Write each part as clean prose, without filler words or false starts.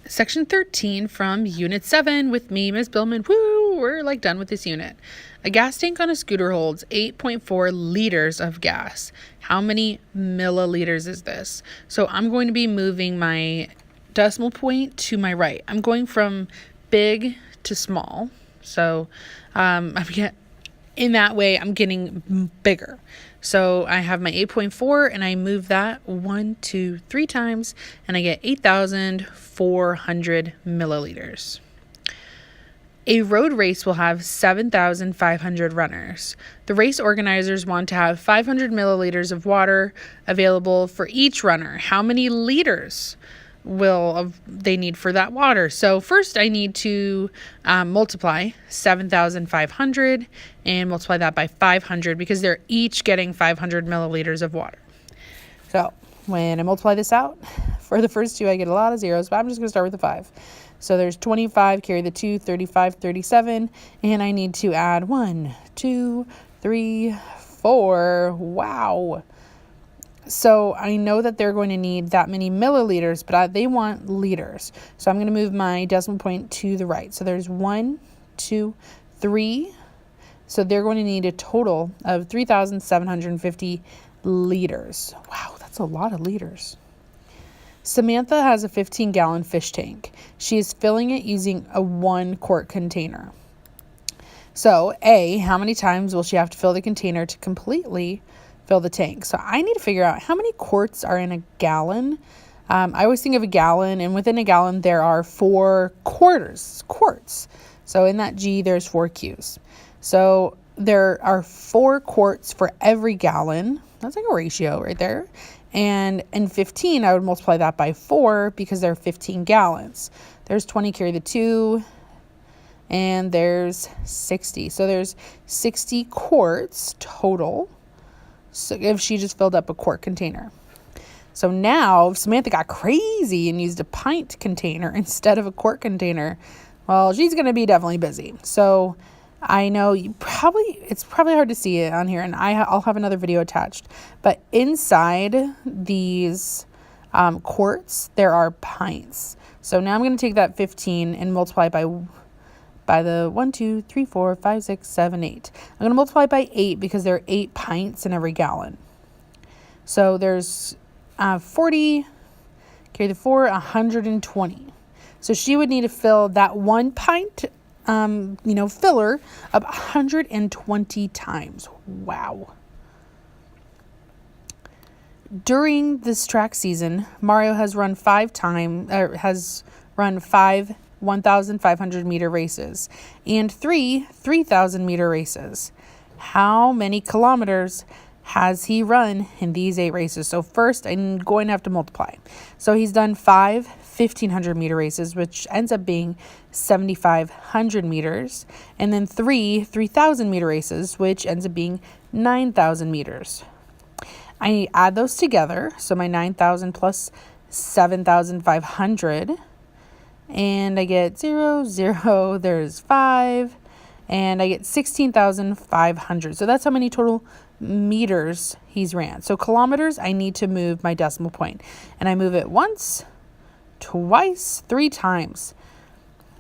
Section 13 from Unit 7 with me, Ms. Billman. Woo! We're done with this unit. A gas tank on a scooter holds 8.4 liters of gas. How many milliliters is this? So I'm going to be moving my decimal point to my right. I'm going from big to small. So in that way, I'm getting bigger. So I have my 8.4 and I move that 1, 2, 3 times and I get 8,400 milliliters. A road race will have 7,500 runners. The race organizers want to have 500 milliliters of water available for each runner. How many liters will they need for that water? So first I need to multiply 7,500 and multiply that by 500 because they're each getting 500 milliliters of water. So when I multiply this out, for the first two I get a lot of zeros, but I'm just going to start with the 5. So there's 25, carry the 2, 35, 37, and I need to add 1, 2, 3, 4. Wow. So I know that they're going to need that many milliliters, but they want liters. So I'm going to move my decimal point to the right. So there's 1, 2, 3. So they're going to need a total of 3,750 liters. Wow, that's a lot of liters. Samantha has a 15-gallon fish tank. She is filling it using a 1-quart container. So A, how many times will she have to fill the container to completely fill the tank? So I need to figure out how many quarts are in a gallon. I always think of a gallon, and within a gallon there are 4 quarts. So in that G, there's 4 Q's. So there are 4 quarts for every gallon. That's like a ratio right there. And in 15, I would multiply that by 4 because there are 15 gallons. There's 20, carry the 2, and there's 60. So there's 60 quarts total. So if she just filled up a quart container. So now if Samantha got crazy and used a pint container instead of a quart container, well, she's going to be definitely busy. So I know it's probably hard to see it on here, and I'll have another video attached. But inside these quarts, there are pints. So now I'm going to take that 15 and multiply by the 1, 2, 3, 4, 5, 6, 7, 8. I'm going to multiply by 8 because there are 8 pints in every gallon. So there's 40, carry the 4, 120. So she would need to fill that 1 pint filler up 120 times. Wow. During this track season, Mario has run 5 1,500 meter races and 3 3,000 meter races. How many kilometers has he run in these 8 races? So first I'm going to have to multiply. So he's done 5 1,500 meter races, which ends up being 7,500 meters, and then 3 3,000 meter races, which ends up being 9,000 meters. I add those together, so my 9,000 plus 7,500, and I get 0, 0, there's 5, and I get 16,500. So that's how many total meters he's ran. So kilometers, I need to move my decimal point, and I move it once, twice, 3 times.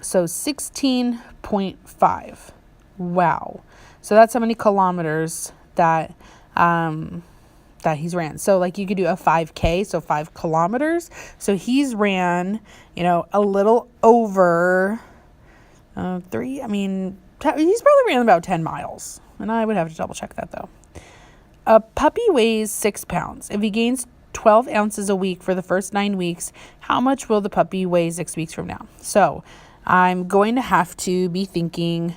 So 16.5. Wow. So that's how many kilometers that he's ran. So you could do a 5K, so 5 kilometers. So he's ran, a little over 3. He's probably ran about 10 miles. And I would have to double check that though. A puppy weighs 6 pounds. If he gains 12 ounces a week for the first 9 weeks, how much will the puppy weigh 6 weeks from now? So I'm going to have to be thinking,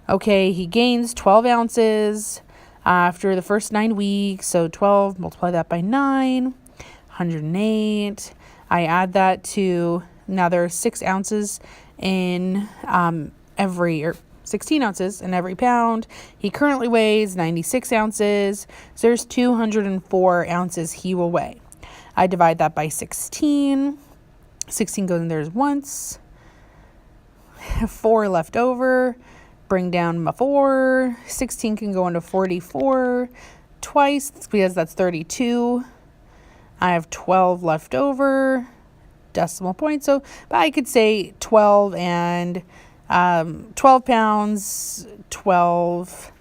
okay, he gains 12 ounces after the first 9 weeks. So 12, multiply that by 9, 108. I add that to, now there are 6 ounces in 16 ounces in every pound. He currently weighs 96 ounces. So there's 204 ounces he will weigh. I divide that by 16. 16 goes in there once. 4 left over. Bring down my 4. 16 can go into 44 twice because that's 32. I have 12 left over. decimal points. So, but I could say 12 and 12 pounds, 12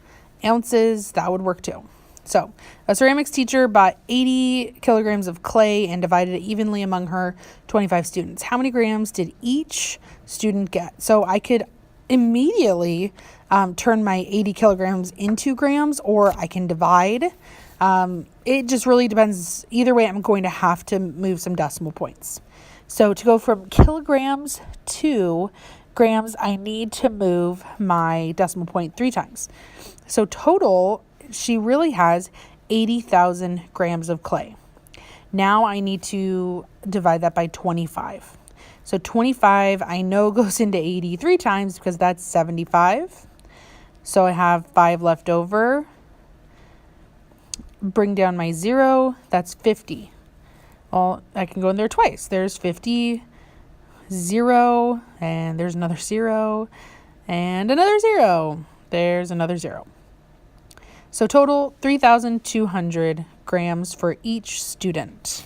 ounces. That would work too. So a ceramics teacher bought 80 kilograms of clay and divided it evenly among her 25 students. How many grams did each student get? So I could immediately turn my 80 kilograms into grams, or I can divide. It just really depends. Either way, I'm going to have to move some decimal points. So to go from kilograms to grams, I need to move my decimal point 3 times. So total, she really has 80,000 grams of clay. Now I need to divide that by 25. So 25, I know goes into 80 3 times because that's 75. So I have 5 left over. Bring down my 0, that's 50. Well, I can go in there twice. There's 50, 0, and there's another 0, and another 0. There's another 0. So total 3,200 grams for each student.